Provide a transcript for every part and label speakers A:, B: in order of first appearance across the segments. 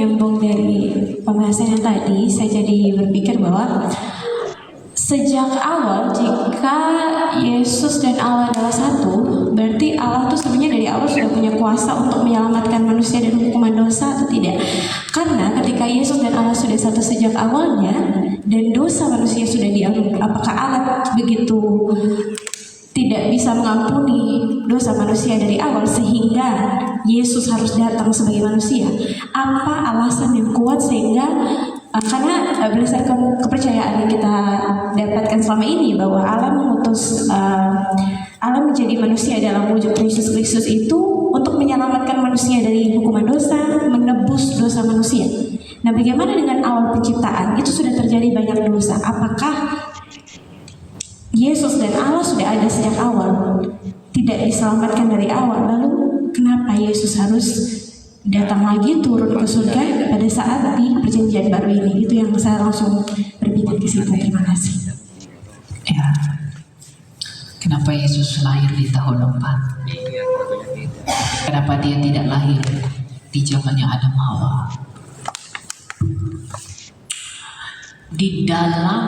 A: menyambung dari pembahasan yang tadi, saya jadi berpikir bahwa sejak awal jika Yesus dan Allah adalah satu, berarti Allah itu sebenarnya dari awal sudah punya kuasa untuk menyelamatkan manusia dari hukuman dosa atau tidak? Karena ketika Yesus dan Allah sudah satu sejak awalnya dan dosa manusia sudah diampuni, apakah Allah begitu tidak bisa mengampuni dosa manusia dari awal sehingga Yesus harus datang sebagai manusia? Apa alasan yang kuat sehingga karena berdasarkan kepercayaan yang kita dapatkan selama ini bahwa Allah mengutus Allah menjadi manusia dalam wujud Yesus Kristus itu untuk menyelamatkan manusia dari hukuman dosa, menebus dosa manusia. Nah, bagaimana dengan awal penciptaan? Itu sudah terjadi banyak dosa. Apakah Yesus dan Allah sudah ada sejak awal, tidak diselamatkan dari awal? Lalu kenapa Yesus harus datang lagi turun ke surga pada saat di perjanjian baru ini? Itu yang saya langsung berpikir ke situ. Terima kasih.
B: Ya, kenapa Yesus lahir di tahun 4? Kenapa dia tidak lahir di zamannya Adam Hawa? Di dalam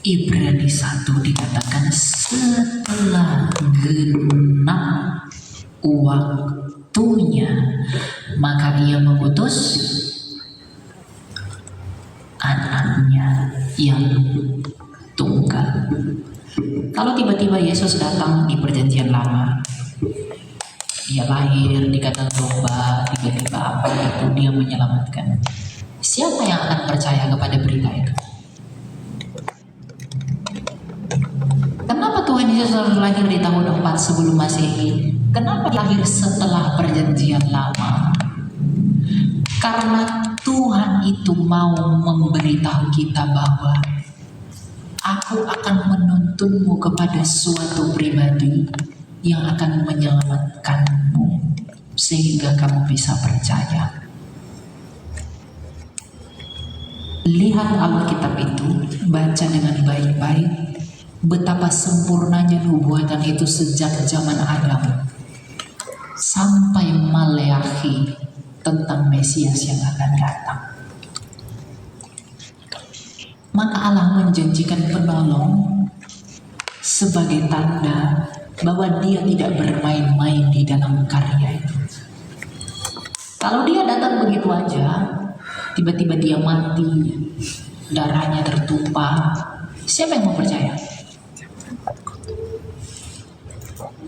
B: Ibrani 1 dikatakan setelah genap waktunya maka ia mengutus anaknya yang tunggal. Kalau tiba-tiba Yesus datang di perjanjian lama, dia lahir di kandang domba, tiba-tiba apa itu dia menyelamatkan, siapa yang akan percaya kepada berita itu? Kenapa Tuhan Yesus harus lahir di tahun 4 sebelum Masehi? Kenapa lahir setelah perjanjian lama? Karena Tuhan itu mau memberitahu kita bahwa aku akan menuntunmu kepada suatu pribadi yang akan menyelamatkanmu sehingga kamu bisa percaya. Lihat Alkitab itu, baca dengan baik-baik betapa sempurnanya nubuatan itu sejak zaman Adam sampai Maleakhi tentang Mesias yang akan datang. Maka Allah menjanjikan penolong sebagai tanda bahwa dia tidak bermain-main di dalam karya itu. Kalau dia datang begitu aja, tiba-tiba dia mati, darahnya tertumpah, siapa yang mau percaya?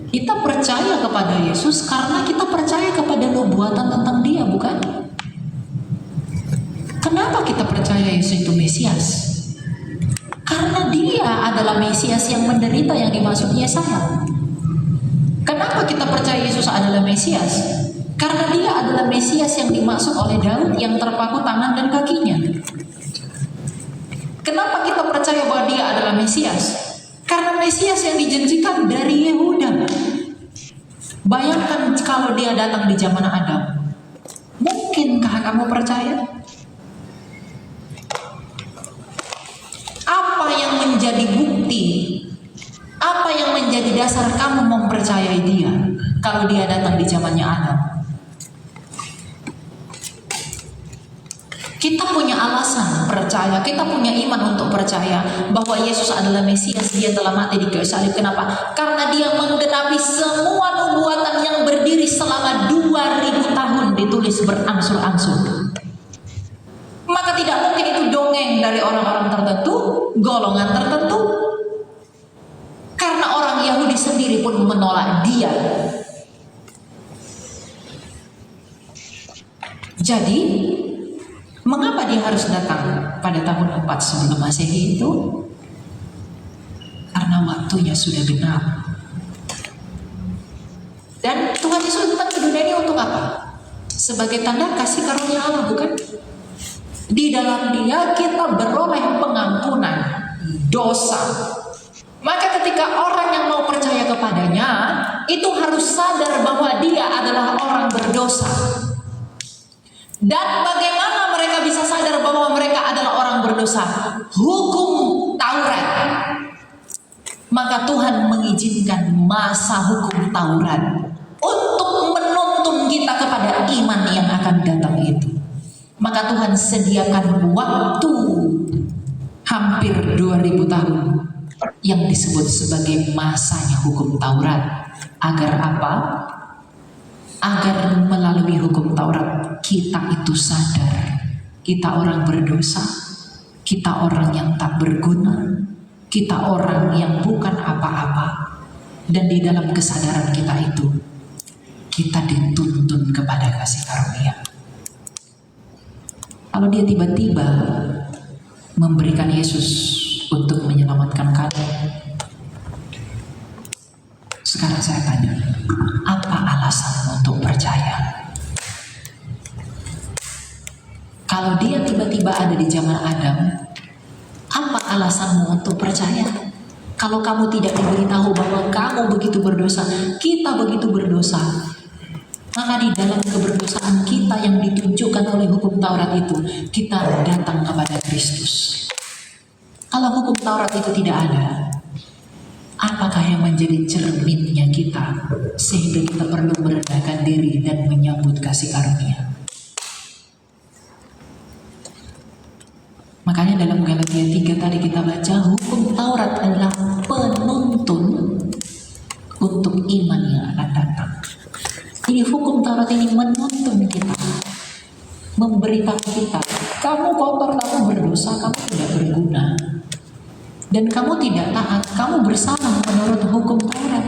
B: Kita percaya kepada Yesus karena kita percaya kepada nubuatan tentang dia, bukan? Kenapa kita percaya Yesus itu Mesias? Karena dia adalah Mesias yang menderita yang dimaksud Yesaya. Kenapa kita percaya Yesus adalah Mesias? Karena dia adalah Mesias yang dimaksud oleh Daud yang terpaku tangan dan kakinya. Kenapa kita percaya bahwa dia adalah Mesias? Karena Mesias yang dijanjikan dari Yehuda. Bayangkan kalau dia datang di zaman Adam. Mungkinkah kamu percaya? Apa yang menjadi bukti? Apa yang menjadi dasar kamu mempercayai dia kalau dia datang di zamannya Adam? Kita punya alasan percaya, kita punya iman untuk percaya bahwa Yesus adalah Mesias. Dia telah mati di kayu salib. Kenapa? Karena dia menggenapi semua nubuatan yang berdiri selama 2000 tahun ditulis berangsur-angsur. Maka tidak mungkin itu dongeng dari orang-orang tertentu, golongan tertentu. Karena orang Yahudi sendiri pun menolak dia. Jadi mengapa dia harus datang pada tahun 4 sebelum Masehi itu? Karena waktunya sudah genap. Dan Tuhan Yesus datang ke dunia ini untuk apa? Sebagai tanda kasih karunia Allah, bukan? Di dalam dia kita beroleh pengampunan dosa. Maka ketika orang yang mau percaya kepadanya itu harus sadar bahwa dia adalah orang berdosa. Dan bagaimana mereka bisa sadar bahwa mereka adalah orang berdosa? Hukum Taurat. Maka Tuhan mengizinkan masa hukum Taurat untuk menuntun kita kepada iman yang akan datang itu. maka Tuhan sediakan waktu hampir 2000 tahun yang disebut sebagai masanya hukum Taurat. Agar apa? Agar melalui hukum Taurat kita itu sadar kita orang berdosa, kita orang yang tak berguna, kita orang yang bukan apa-apa. Dan di dalam kesadaran kita itu kita dituntun kepada kasih karunia. Kalau dia tiba-tiba memberikan Yesus untuk menyelamatkan kalian, sekarang saya tanya, apa alasanmu untuk percaya? Kalau dia tiba-tiba ada di zaman Adam, apa alasanmu untuk percaya? Kalau kamu tidak diberitahu bahwa kamu begitu berdosa, kita begitu berdosa, maka di dalam keberdosaan kita yang ditunjukkan oleh hukum Taurat itu, kita datang kepada Kristus. Kalau hukum Taurat itu tidak ada, apakah yang menjadi cerminnya kita sehingga kita perlu merendahkan diri dan menyambut kasih karunia? Makanya dalam Galatia 3 tadi kita baca, hukum Taurat adalah penuntun untuk iman yang akan datang. Jadi hukum Taurat ini menuntun kita, memberitahu kita, kamu kotor, kamu berdosa, kamu tidak berguna, dan kamu tidak taat, kamu bersalah menurut hukum Taurat.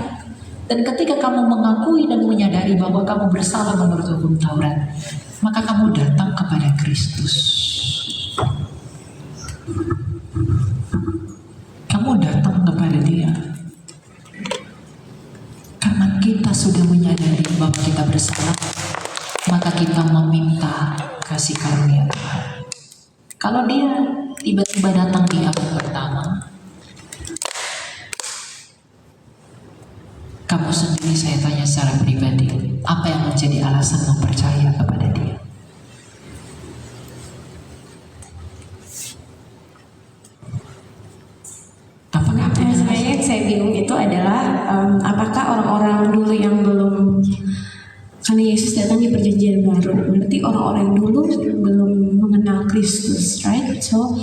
B: Dan ketika kamu mengakui dan menyadari bahwa kamu bersalah menurut hukum Taurat, maka kamu datang kepada Kristus. Kamu datang kepada Dia karena kita sudah menyadari bahwa kita bersalah, maka kita meminta kasih karunia Tuhan. Kalau Dia tiba-tiba datang di abad pertama, kamu sendiri, saya tanya secara pribadi, apa yang menjadi alasan mempercaya kepada Dia?
A: Sebenarnya yang saya bingung itu adalah apakah orang-orang dulu yang belum, karena Yesus datang di perjanjian baru, berarti orang-orang dulu belum mengenal Kristus, right? So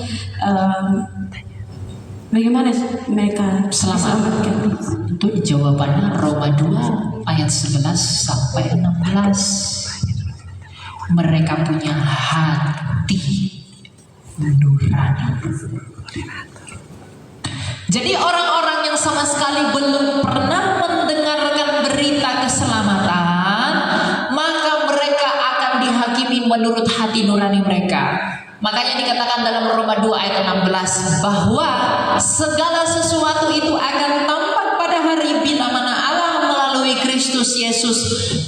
A: bagaimana mereka
B: Selamat. Itu jawabannya Roma 2 ayat 11 sampai 16. Mereka punya hati nurani. Jadi orang-orang yang sama sekali belum pernah mendengarkan berita keselamatan, maka mereka akan dihakimi menurut hati nurani mereka. Makanya dikatakan dalam Roma 2 ayat 16 bahwa segala sesuatu itu akan tampak pada hari bila mana Allah melalui Kristus Yesus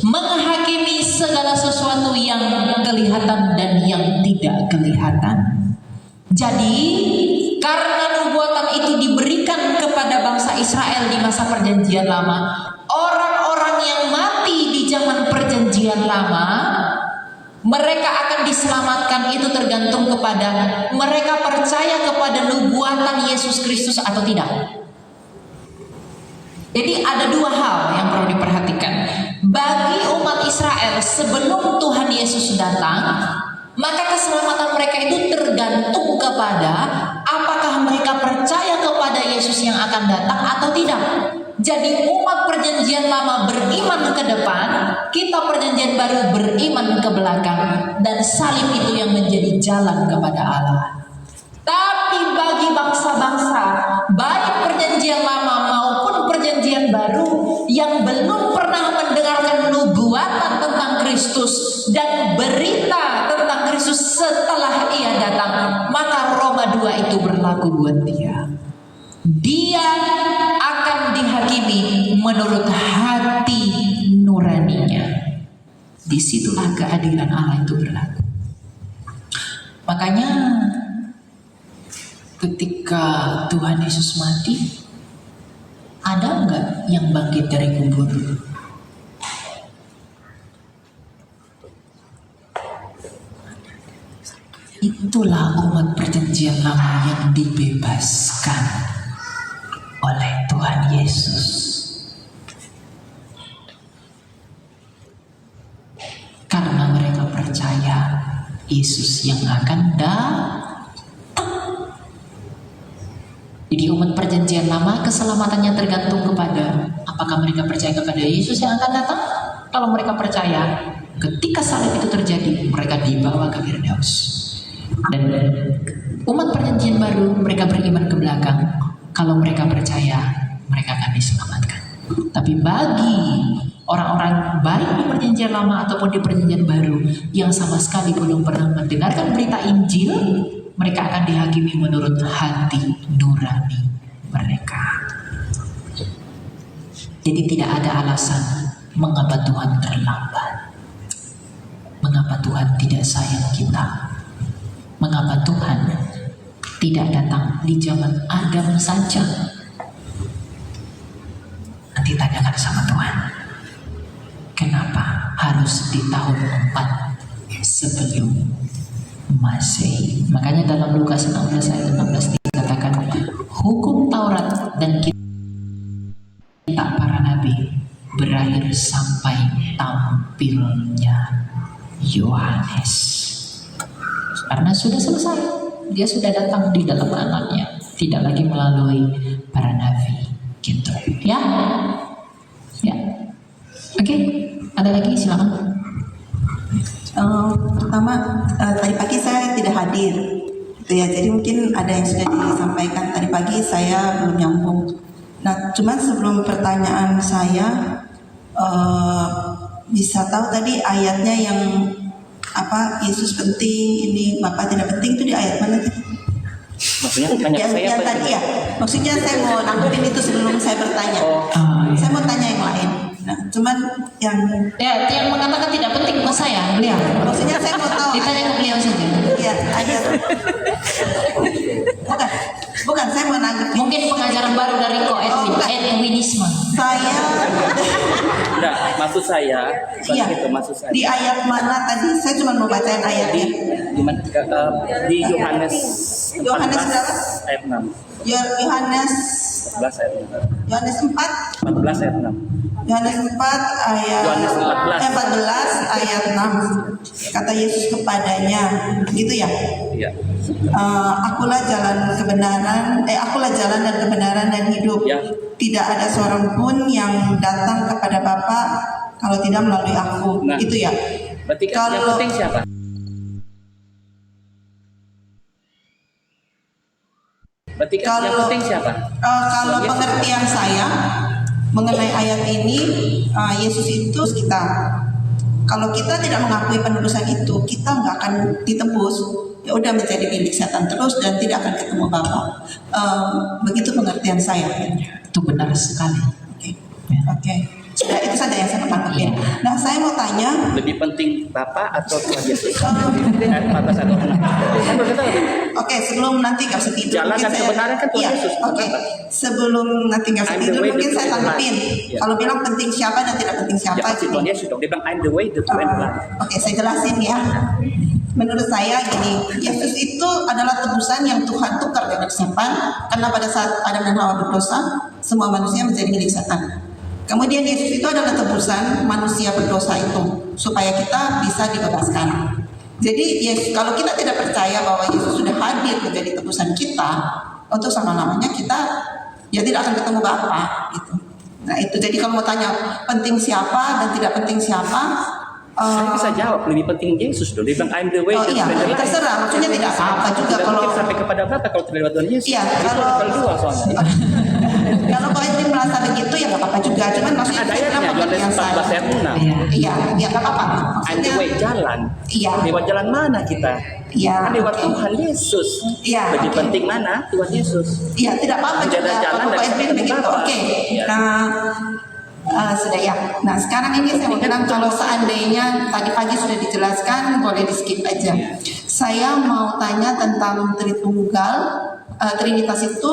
B: menghakimi segala sesuatu yang kelihatan dan yang tidak kelihatan. Jadi karena nubuatan itu diberikan kepada bangsa Israel di masa perjanjian lama, orang-orang yang mati di zaman perjanjian lama, mereka akan diselamatkan itu tergantung kepada mereka percaya kepada nubuatan Yesus Kristus atau tidak. Jadi ada dua hal yang perlu diperhatikan. Bagi umat Israel sebelum Tuhan Yesus datang, maka keselamatan mereka itu tergantung kepada apakah mereka percaya kepada Yesus yang akan datang atau tidak. Jadi umat perjanjian lama beriman ke depan, kita perjanjian baru beriman ke belakang, dan salib itu yang menjadi jalan kepada Allah. Tapi bagi bangsa-bangsa, baik perjanjian lama maupun perjanjian baru, yang belum pernah mendengarkan nubuatan tentang Kristus dan berita tentang Kristus setelah Ia datang, maka Roma 2 itu berlaku buat dia. Dia akan dihakimi menurut hati nuraninya. Disitulah keadilan Allah itu berlaku. Makanya ketika Tuhan Yesus mati, ada enggak yang bangkit dari kubur? Itulah umat perjanjian lama yang dibebaskan oleh Tuhan Yesus. Karena mereka percaya Yesus yang akan datang. Jadi umat perjanjian lama keselamatannya tergantung kepada apakah mereka percaya kepada Yesus yang akan datang. Kalau mereka percaya, ketika salib itu terjadi, mereka dibawa ke Firdaus. Dan umat perjanjian baru, mereka beriman ke belakang. Kalau mereka percaya, mereka akan diselamatkan. Tapi bagi orang-orang baik di perjanjian lama ataupun di perjanjian baru yang sama sekali belum pernah mendengarkan berita Injil, mereka akan dihakimi menurut hati nurani mereka. Jadi tidak ada alasan mengapa Tuhan terlambat, mengapa Tuhan tidak sayang kita, mengapa Tuhan tidak datang di zaman Adam saja. Nanti tanyakan sama Tuhan, kenapa harus di tahun 4 sebelum Masehi? Makanya dalam Lukas 16 ayat 16 dikatakan hukum Taurat dan kitab para nabi berakhir sampai tampilnya Yohanes. Karena sudah selesai, dia sudah datang di dalam anaknya, tidak lagi melalui para nabi gitu. Ya, oke. Ada lagi, silakan.
C: Pertama, tadi pagi saya tidak hadir, gitu ya. Jadi mungkin ada yang sudah disampaikan tadi pagi, saya belum nyambung. Nah, cuman sebelum pertanyaan saya, bisa tahu tadi ayatnya yang apa Yesus penting, ini Bapak tidak penting, itu di ayat mana tadi?
D: Maksudnya tanya
C: yang,
D: saya
C: yang
D: apa
C: tadi ya? Maksudnya saya mau nanggepin itu sebelum saya bertanya. Saya mau tanya yang lain. Nah, cuman yang
B: Yang mengatakan tidak penting bukan saya, beliau.
C: maksudnya saya mau tahu.
B: Ditanya ke beliau saja.
C: Iya, ayat. Bukan, saya mau nanggepin.
B: Mungkin pengajaran baru dari Edwinisme.
C: Saya
D: Enggak, maksud saya
C: iya,
D: itu maksud saya.
C: di ayat mana tadi? Saya cuma mau bacain ayatnya.
D: Di Yohanes
C: Yohanes
D: 14
C: berapa?
D: ayat 6.
C: Yohanes
D: 14 ayat 6.
C: Yohanes 4
D: 14 ayat 6.
C: Yohanes 4 ayat
D: Yohanes
C: 14 ayat 6. Kata Yesus kepadanya, gitu ya.
D: Iya.
C: Akulah jalan kebenaran, akulah jalan dan kebenaran dan hidup.
D: Ya.
C: Tidak ada seorang pun yang datang kepada Bapa kalau tidak melalui aku.
D: Nah,
C: Itu ya.
D: Berarti kan yang penting siapa? Berarti kan yang penting siapa?
C: Kalau pengertian saya mengenai ayat ini, Yesus itu kita. Kalau kita tidak mengakui penebusan itu, kita nggak akan ditebus. Ya udah menjadi milik setan terus dan tidak akan ketemu Bapa. Begitu pengertian saya.
B: Itu benar sekali.
C: Oke. Sudah itu saja yang saya tangkapin. Nah, saya mau tanya.
D: Lebih penting Bapak atau Tuhan Yesus? Ayat 14 atau 6.
C: Oke, sebelum nanti nggak bisa tidur.
D: Jalan
C: mungkin
D: dan kebenaran kan Tuhan
C: Iya,
D: Yesus.
C: Oke. Sebelum nanti nggak bisa
D: I'm the
C: tidur,
D: way, the
C: mungkin saya
D: truth, and
C: tanggapin.
D: life. Iya.
C: Kalau bilang penting siapa dan tidak penting siapa.
D: Ya pasti
C: gini.
D: Tuhan Yesus dong. Dia bilang I'm the way, the truth, and life.
C: Oke, saya jelasin ya. Menurut saya gini, Yesus itu adalah tebusan yang Tuhan tukar dengan setan. Karena pada saat Adam dan Hawa berdosa, semua manusia menjadi milik setan. Kemudian Yesus itu adalah tebusan manusia berdosa itu, supaya kita bisa dibebaskan. Jadi kalau kita tidak percaya bahwa Yesus sudah hadir menjadi tebusan kita, untuk selama-lamanya kita ya tidak akan ketemu Bapa gitu. Nah itu, jadi kalau mau tanya penting siapa dan tidak penting siapa,
D: Saya bisa jawab, lebih penting Yesus dong. Dia bilang I'm the way,
C: oh
D: the
C: iya,
D: truth, and life.
C: terserah. Maksudnya tidak apa-apa juga
D: Tidak
C: kalau
D: mungkin sampai kepada Bapa kalau tidak lewat Tuhan Yesus.
C: iya,
D: Itu
C: kalau
D: level 2 soalnya.
C: kalau Pak Edwin merasa begitu ya nggak apa-apa juga. Cuman maksudnya
D: Ada ayatnya, Yohanes 14 ayat 6.
C: Iya, ya nggak apa-apa.
D: I'm the
C: Maksudnya
D: way, jalan.
C: Iya.
D: Lewat jalan mana kita?
C: Iya,
D: Kan lewat
C: oke.
D: Tuhan Yesus.
C: Iya,
D: Lebih
C: oke.
D: penting mana? Tuhan Yesus.
C: iya tidak apa-apa
D: Tidak
C: juga
D: ada jalan
C: kalau
D: dan
C: Pak Edwin
D: ketemu
C: begitu.
D: Bapa.
C: Oke.
D: Iya.
C: Nah, sudah ya. Nah sekarang ini saya mau bilang kalau seandainya tadi pagi sudah dijelaskan, boleh di skip aja. Saya mau tanya tentang Tritunggal. Trinitas itu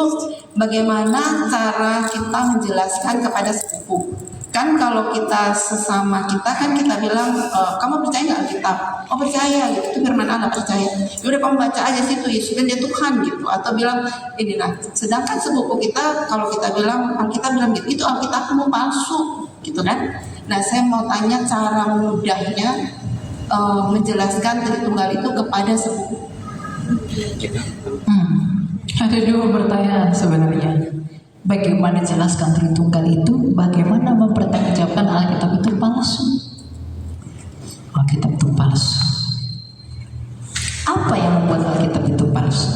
C: bagaimana cara kita menjelaskan kepada sepupu. Kan kalau kita sesama kita kan kita bilang, kamu percaya nggak Alkitab? Oh percaya gitu, itu firman Allah, percaya. Yaudah kamu baca aja situ, Yesus kan dia Tuhan gitu. Atau bilang ini nah. Sedangkan sepupu kita kalau kita bilang Alkitab bilang gitu, itu Alkitabmu palsu gitu kan. Nah saya mau tanya cara mudahnya menjelaskan Tritunggal itu kepada sepupu.
B: Ada dua pertanyaan sebenarnya. Bagaimana jelaskan Tritunggal itu? Bagaimana mempertanggungjawabkan Alkitab itu palsu? Alkitab itu palsu. Apa yang membuat Alkitab itu palsu?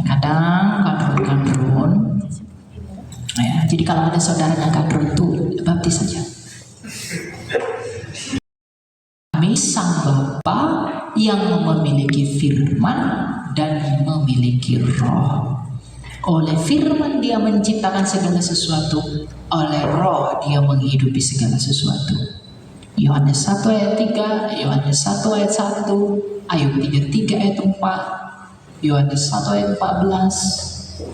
B: Kadang kadrun. Ya, jadi kalau ada saudaranya kadrun itu baptis saja. Kami sang Bapa yang memiliki firman dan memiliki roh. Oleh firman dia menciptakan segala sesuatu, oleh roh dia menghidupi segala sesuatu. Yohanes 1 ayat 3, Yohanes 1 ayat 1, Ayub 33 ayat 4, Yohanes 1 ayat 14,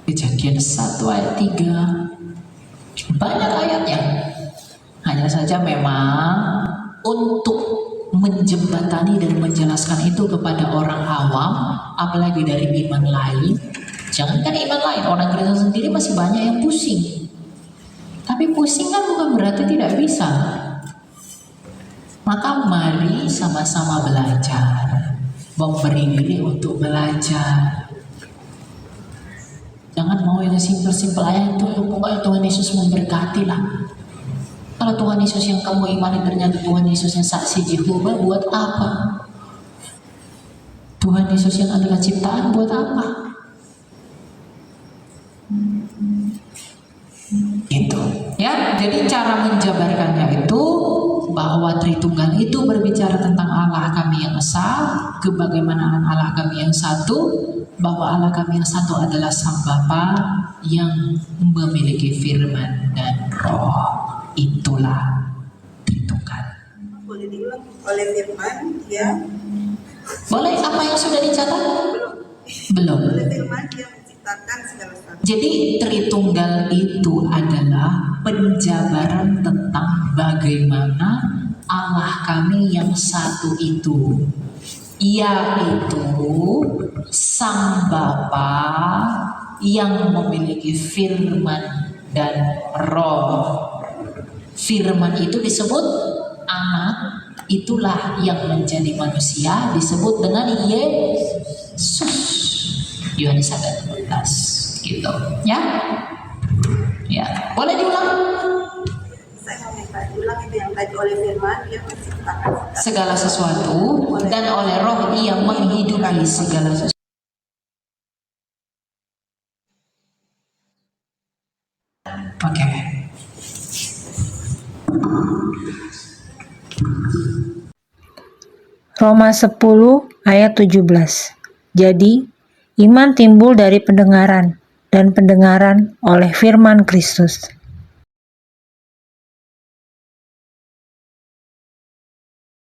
B: Kejadian 1 ayat 3. Banyak ayatnya. Hanya saja memang untuk menjembatani dan menjelaskan itu kepada orang awam, apalagi dari iman lain. Jangankan iman lain, orang Kristen sendiri masih banyak yang pusing. Tapi pusing kan bukan berarti tidak bisa. Maka mari sama-sama belajar, memberi diri untuk belajar. Jangan mau yang simpel-simpel aja itu, pokoknya Tuhan Yesus memberkati lah. Kalau Tuhan Yesus yang kamu imani ternyata Tuhan Yesus yang saksi Jehovah, buat apa? Tuhan Yesus yang adalah ciptaan, buat apa? Gitu. Ya, jadi cara menjabarkannya itu bahwa Tritunggal itu berbicara tentang Allah kami yang esa, kebagaimana Allah kami yang satu, bahwa Allah kami yang satu adalah Sang Bapa yang memiliki firman dan roh. Itulah Tritunggal.
E: Boleh diulang oleh firman dia.
B: Boleh apa yang sudah dicatat? Belum.
E: Oleh firman dia menciptakan segala sesuatu.
B: Jadi Tritunggal itu adalah penjabaran tentang bagaimana Allah kami yang satu itu, yaitu Sang Bapa yang memiliki firman dan roh. Firman itu disebut anak, itulah yang menjadi manusia, disebut dengan Yesus. Yohanes 1:14 gitu, ya. Ya, boleh diulang.
E: Saya mau minta diulang itu yang tadi oleh firman dia menciptakan
B: Segala sesuatu dan oleh roh ia menghidupi segala sesuatu. Oke.
F: Roma 10 ayat 17. Jadi, iman timbul dari pendengaran, dan pendengaran oleh firman Kristus.